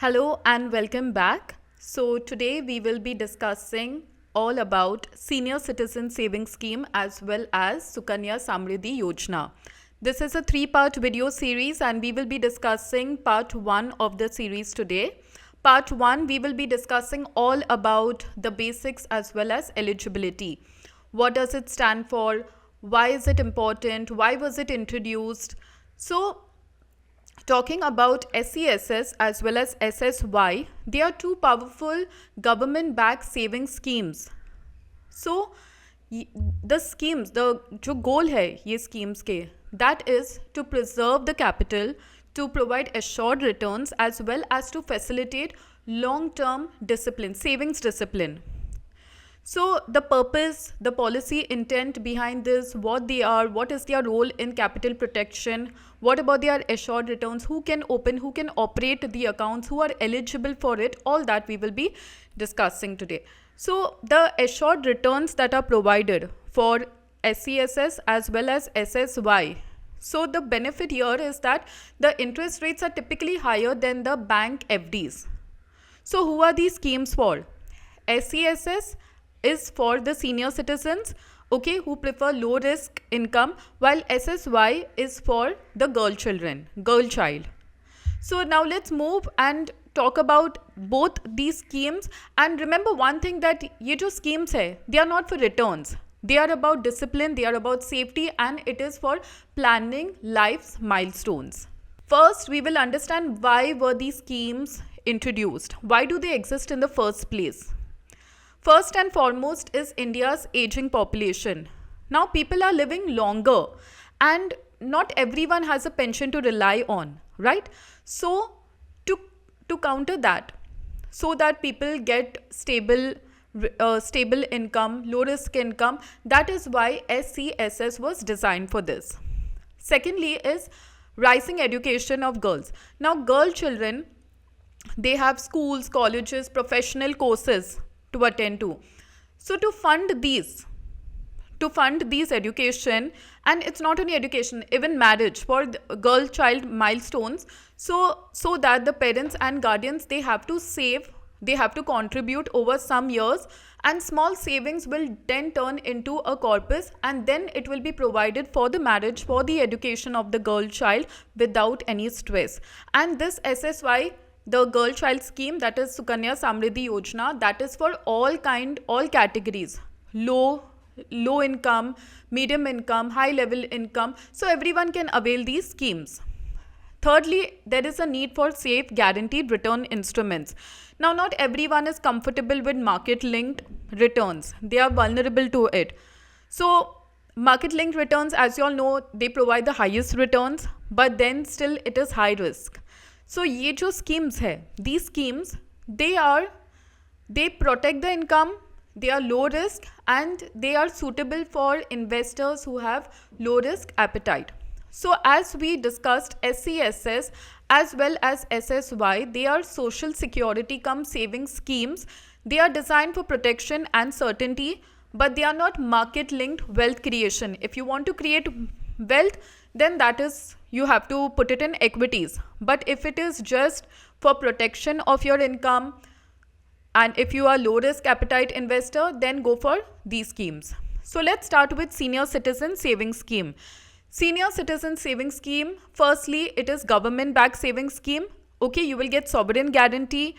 Hello and welcome back. So today we will be discussing all about senior citizen savings scheme as well as Sukanya Samriddhi Yojana. This is a three-part video series and we will be discussing part 1 of the series today. Part 1 we will be discussing all about the basics as well as eligibility. What does it stand for? Why is it important? Why was it introduced? So talking about SCSS as well as SSY, they are two powerful government-backed savings schemes. So the schemes, जो goal है ये schemes के, that is to preserve the capital, to provide assured returns as well as to facilitate long-term discipline, savings discipline. So the purpose, the policy intent behind this, what they are, what is their role in capital protection, what about their assured returns, who can open, who can operate the accounts, who are eligible for it, all that we will be discussing today. So the assured returns that are provided for SCSS as well as SSY. So the benefit here is that the interest rates are typically higher than the bank FDs. So who are these schemes for? SCSS is for the senior citizens, okay, who prefer low risk income, while SSY is for the girl child. So now let's move and talk about both these schemes. And remember one thing, that ye jo schemes hai, they are not for returns. They are about discipline, they are about safety, and it is for planning life's milestones. First, we will understand why were these schemes introduced. Why do they exist in the first place? First and foremost is India's aging population. Now people are living longer and not everyone has a pension to rely on, right? So to counter that, so that people get stable income, low risk income, that is why SCSS was designed for this. Secondly is rising education of girls. Now girl children, they have schools, colleges, professional courses to attend to. So to fund these education, and it's not only education, even marriage for girl child milestones, so that the parents and guardians, they have to save, they have to contribute over some years, and small savings will then turn into a corpus, and then it will be provided for the marriage, for the education of the girl child without any stress. And this SSY, the girl child scheme, that is Sukanya Samriddhi Yojana, that is for all categories, low income, medium income, high level income, so everyone can avail these schemes. Thirdly, there is a need for safe guaranteed return instruments. Now not everyone is comfortable with market linked returns, they are vulnerable to it. So market linked returns, as you all know, they provide the highest returns, but then still it is high risk. So ये जो schemes है, these schemes, they protect the income, they are low risk, and they are suitable for investors who have low risk appetite. So as we discussed, SCSS as well as SSY, they are social security cum savings schemes. They are designed for protection and certainty, but they are not market linked wealth creation. If you want to create wealth, then that is, you have to put it in equities. But if it is just for protection of your income, and if you are low risk appetite investor, then go for these schemes. So let's start with senior citizen savings scheme. Senior citizen savings scheme, firstly, it is government backed savings scheme. Okay, you will get sovereign guarantee.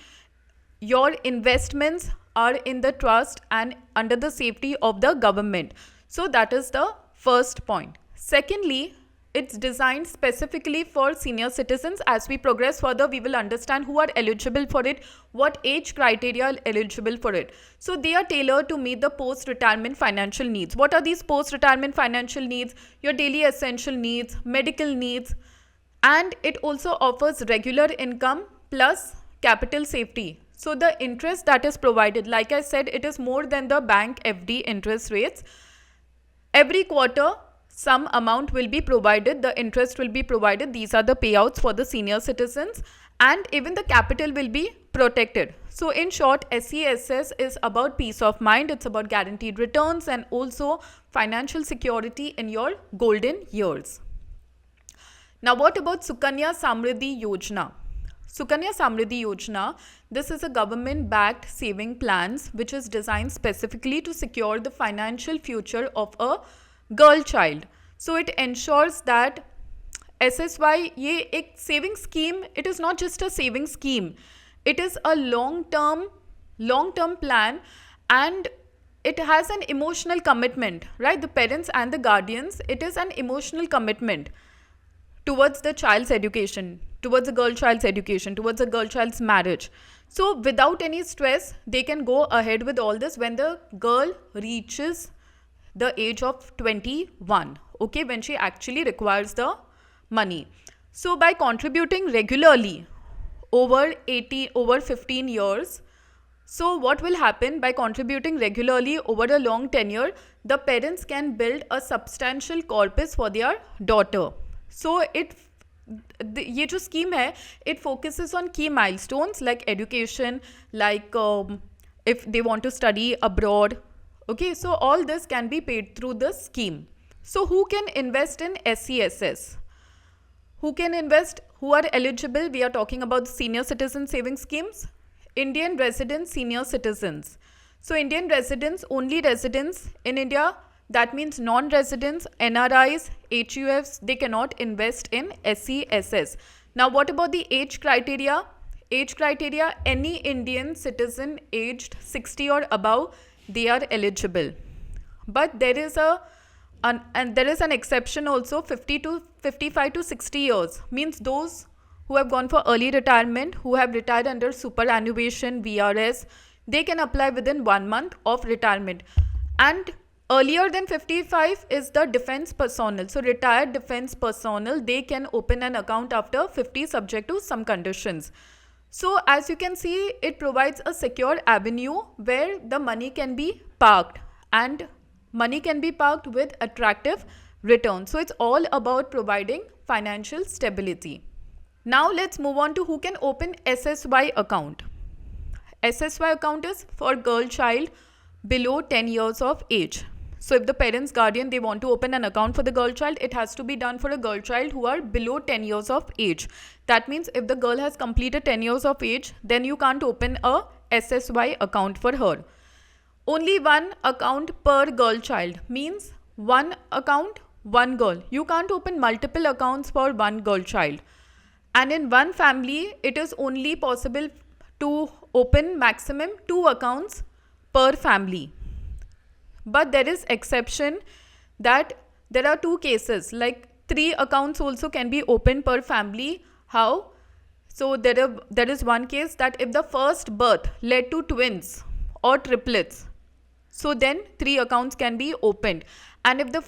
Your investments are in the trust and under the safety of the government. So that is the first point. Secondly, it's designed specifically for senior citizens. As we progress further, we will understand who are eligible for it, what age criteria are eligible for it. So they are tailored to meet the post-retirement financial needs. What are these post-retirement financial needs? Your daily essential needs, medical needs, and it also offers regular income plus capital safety. So the interest that is provided, like I said, it is more than the bank FD interest rates. Every quarter, some amount will be provided, the interest will be provided. These are the payouts for the senior citizens, and even the capital will be protected. So in short, SCSS is about peace of mind, it's about guaranteed returns and also financial security in your golden years. Now what about Sukanya Samriddhi Yojana? Sukanya Samriddhi Yojana, this is a government-backed saving plans which is designed specifically to secure the financial future of a girl child. So it ensures that SSY ये एक saving scheme, it is not just a saving scheme, it is a long-term plan, and it has an emotional commitment, right? The parents and the guardians, it is an emotional commitment towards the child's education, towards a girl child's education, towards a girl child's marriage. So without any stress, they can go ahead with all this when the girl reaches the age of 21, okay, when she actually requires the money. So by contributing regularly over 15 years, so what will happen by contributing regularly over a long tenure, the parents can build a substantial corpus for their daughter. So ये जो scheme है, it focuses on key milestones like education, like if they want to study abroad. Okay, so all this can be paid through the scheme. So who can invest in SCSS? Who can invest? Who are eligible? We are talking about senior citizen saving schemes. Indian resident senior citizens. So Indian residents, only residents in India, that means non-residents, NRIs, HUFs, they cannot invest in SCSS. Now what about the age criteria? Age criteria, any Indian citizen aged 60 or above, they are eligible. But there is an exception also, 55 to 60 years, means those who have gone for early retirement, who have retired under superannuation, VRS, they can apply within 1 month of retirement. And earlier than 55 is the defense personnel. So retired defense personnel, they can open an account after 50 subject to some conditions. So as you can see, it provides a secure avenue where the money can be parked, and money can be parked with attractive returns. So it's all about providing financial stability. Now let's move on to who can open SSY account. SSY account is for girl child below 10 years of age. So if the parents, guardian, they want to open an account for the girl child, it has to be done for a girl child who are below 10 years of age. That means if the girl has completed 10 years of age, then you can't open a SSY account for her. Only one account per girl child, means one account, one girl. You can't open multiple accounts for one girl child. And in one family, it is only possible to open maximum 2 accounts per family. But there is exception that there are 2 cases, like 3 accounts also can be opened per family. How? So there is one case that if the first birth led to twins or triplets, so then 3 accounts can be opened. And if the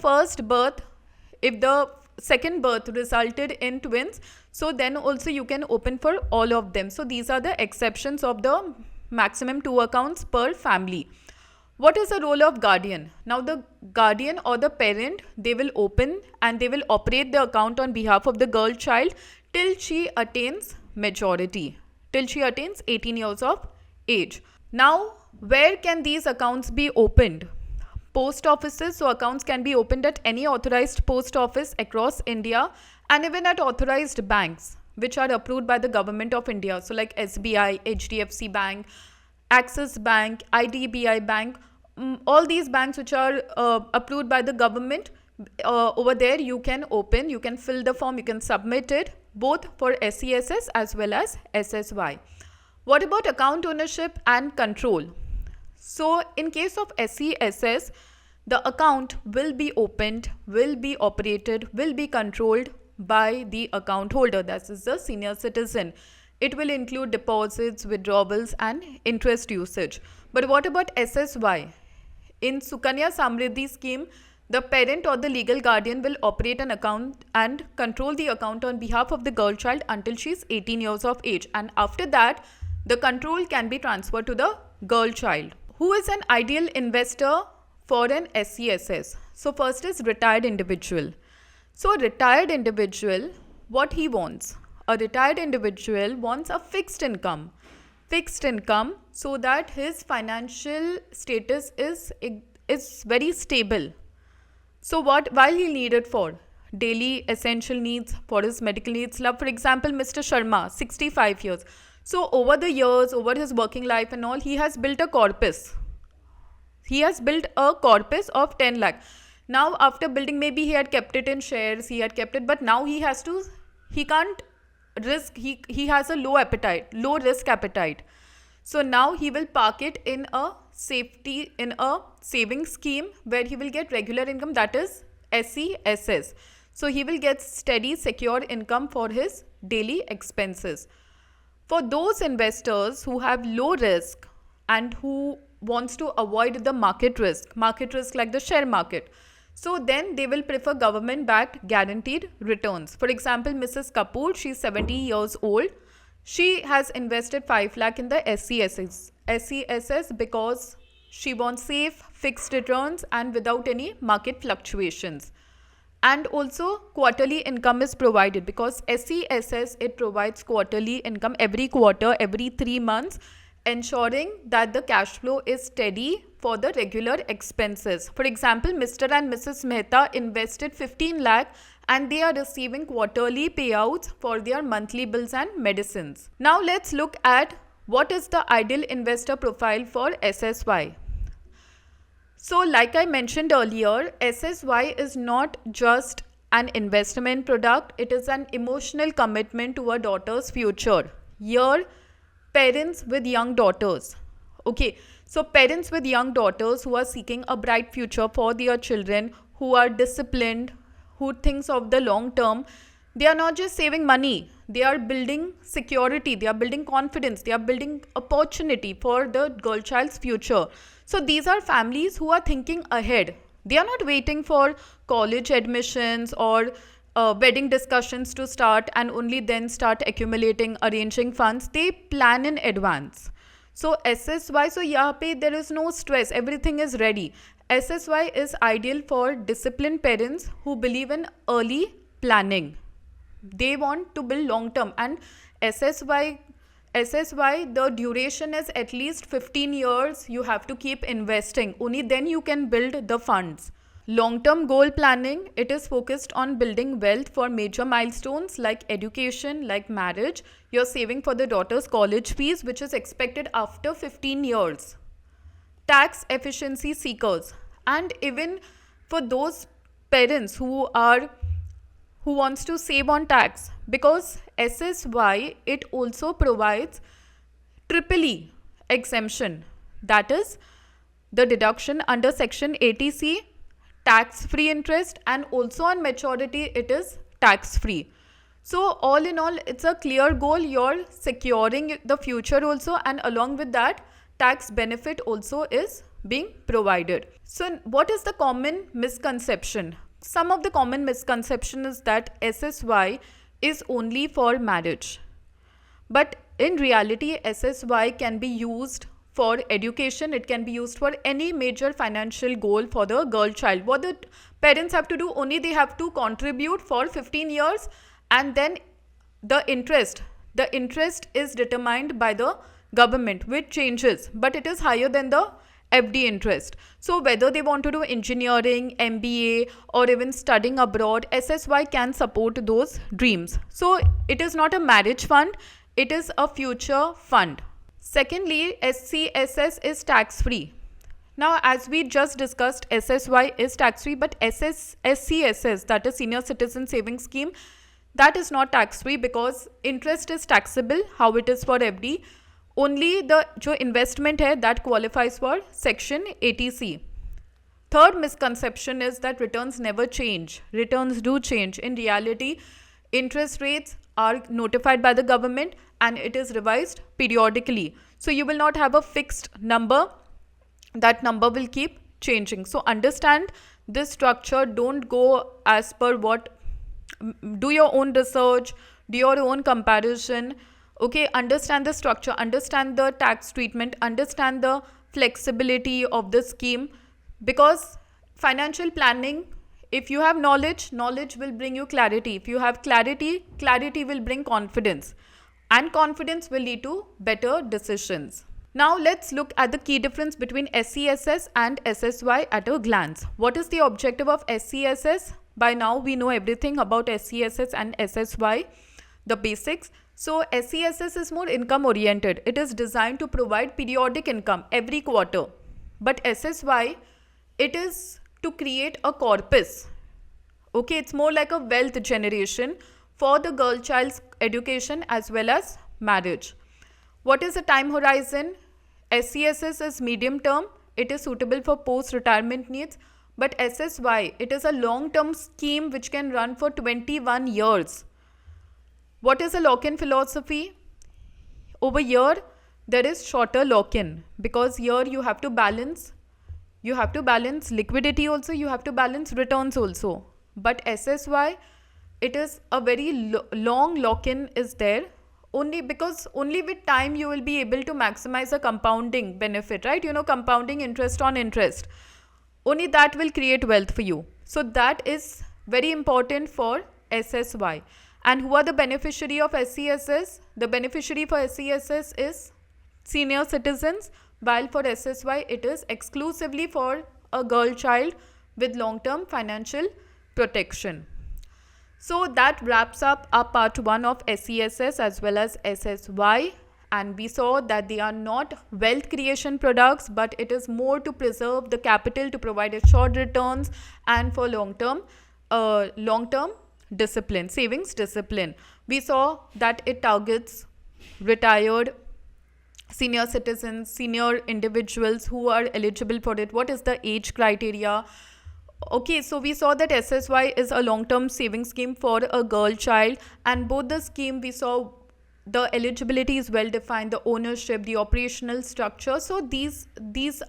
second birth resulted in twins, so then also you can open for all of them. So these are the exceptions of the maximum 2 accounts per family. What is the role of guardian? Now the guardian or the parent, they will open and they will operate the account on behalf of the girl child till she attains majority, till she attains 18 years of age. Now where can these accounts be opened? Post offices. So accounts can be opened at any authorized post office across India, and even at authorized banks which are approved by the government of India. So like SBI, HDFC Bank, Axis Bank, IDBI Bank, all these banks which are approved by the government, over there you can open, you can fill the form, you can submit it, both for SCSS as well as SSY. What about account ownership and control? So in case of SCSS, the account will be opened, will be operated, will be controlled by the account holder, that is the senior citizen. It will include deposits, withdrawals and interest usage. But what about SSY? In Sukanya Samriddhi scheme, the parent or the legal guardian will operate an account and control the account on behalf of the girl child until she is 18 years of age. And after that, the control can be transferred to the girl child. Who is an ideal investor for an SCSS? So first is retired individual. So retired individual, what he wants? A retired individual wants a fixed income so that his financial status is very stable. So while he need it for? daily essential needs, for his medical needs. Like for example, Mr. Sharma, 65 years. So over the years, over his working life and all, he has built a corpus. He has built a corpus of 10 lakh. Now after building, maybe he had kept it in shares, he had kept it, but now he can't risk, he has a low risk appetite. So now he will park it in a saving scheme where he will get regular income, that is SCSS. So he will get steady, secure income for his daily expenses. For those investors who have low risk and who wants to avoid the market risk like the share market, so then they will prefer government-backed guaranteed returns. For example, Mrs. Kapoor, she's 70 years old. She has invested 5 lakh in the SCSS because she wants safe, fixed returns and without any market fluctuations. And also quarterly income is provided because SCSS, it provides quarterly income every quarter, every 3 months, ensuring that the cash flow is steady for the regular expenses. For example, Mr. and Mrs. Mehta invested 15 lakh and they are receiving quarterly payouts for their monthly bills and medicines. Now let's look at what is the ideal investor profile for SSY. So like I mentioned earlier, SSY is not just an investment product, it is an emotional commitment to a daughter's future. Here, parents with young daughters. Okay, so parents with young daughters who are seeking a bright future for their children, who are disciplined, who thinks of the long term, they are not just saving money, they are building security, they are building confidence, they are building opportunity for the girl child's future. So these are families who are thinking ahead. They are not waiting for college admissions or wedding discussions to start and only then start accumulating, arranging funds. They plan in advance. So SSY, so यहाँ पे there is no stress, everything is ready. SSY is ideal for disciplined parents who believe in early planning. They want to build long term, and SSY, the duration is at least 15 years. You have to keep investing. Only then you can build the funds. Long-term goal planning, it is focused on building wealth for major milestones like education, like marriage. You're saving for the daughter's college fees, which is expected after 15 years. Tax efficiency seekers, and even for those parents who wants to save on tax, because SSY, it also provides EEE exemption, that is the deduction under section 80C, tax-free interest, and also on maturity it is tax-free. So all in all, it's a clear goal. You're securing the future also, and along with that, tax benefit also is being provided. So what is the common misconception? Some of the common misconception is that SSY is only for marriage. But in reality, SSY can be used for education. It can be used for any major financial goal for the girl child. What the parents have to do, only they have to contribute for 15 years, and then the interest is determined by the government, which changes, but it is higher than the FD interest. So whether they want to do engineering, MBA, or even studying abroad, SSY can support those dreams. So it is not a marriage fund, it is a future fund. Secondly, SCSS is tax-free. Now, as we just discussed, SSY is tax-free, but SCSS, that is Senior Citizen Savings Scheme, that is not tax-free because interest is taxable, how it is for FD. Only the जो investment है, that qualifies for section 80C. Third misconception is that returns never change. Returns do change. In reality, interest rates are notified by the government and it is revised periodically. So you will not have a fixed number. That number will keep changing. So understand this structure. Don't go as per what. Do your own research. Do your own comparison. Okay, understand the structure, understand the tax treatment, understand the flexibility of the scheme, because financial planning, if you have knowledge, knowledge will bring you clarity. If you have clarity, clarity will bring confidence, and confidence will lead to better decisions. Now let's look at the key difference between SCSS and SSY at a glance. What is the objective of SCSS? By now we know everything about SCSS and SSY, the basics. So SCSS is more income oriented. It is designed to provide periodic income every quarter. But SSY, it is to create a corpus. Okay, it's more like a wealth generation for the girl child's education as well as marriage. What is the time horizon? SCSS is medium term. It is suitable for post-retirement needs. But SSY, it is a long-term scheme which can run for 21 years. What is a lock-in philosophy? Over here, there is shorter lock-in, because here you have to balance liquidity also, you have to balance returns also. But SSY, it is a very long lock-in is there, only because only with time you will be able to maximize a compounding benefit, right? Compounding interest on interest. Only that will create wealth for you. So that is very important for SSY. And who are the beneficiary of SCSS? The beneficiary for SCSS is senior citizens, while for SSY it is exclusively for a girl child with long-term financial protection. So that wraps up our part 1 of SCSS as well as SSY. And we saw that they are not wealth creation products, but it is more to preserve the capital, to provide assured returns, and for long-term discipline, savings discipline. We saw that it targets retired senior citizens, senior individuals who are eligible for it. What is the age criteria? Okay, so we saw that SSY is a long-term savings scheme for a girl child, and both the scheme we saw the eligibility is well defined, the ownership, the operational structure. So these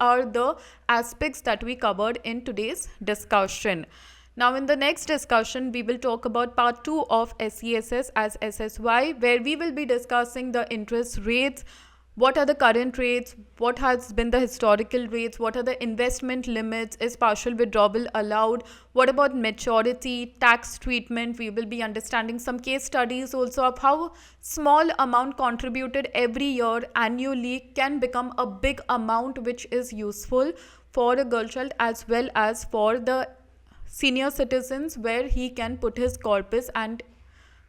are the aspects that we covered in today's discussion. Now in the next discussion, we will talk about part 2 of SCSS as SSY, where we will be discussing the interest rates. What are the current rates? What has been the historical rates? What are the investment limits? Is partial withdrawal allowed? What about maturity, tax treatment? We will be understanding some case studies also of how small amount contributed every year annually can become a big amount, which is useful for a girl child as well as for the senior citizens, where he can put his corpus and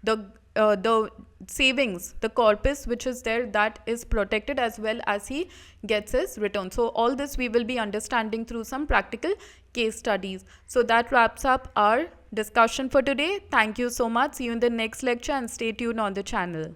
the savings, the corpus which is there, that is protected, as well as he gets his return. So all this we will be understanding through some practical case studies. So that wraps up our discussion for today. Thank you so much. See you in the next lecture, and stay tuned on the channel.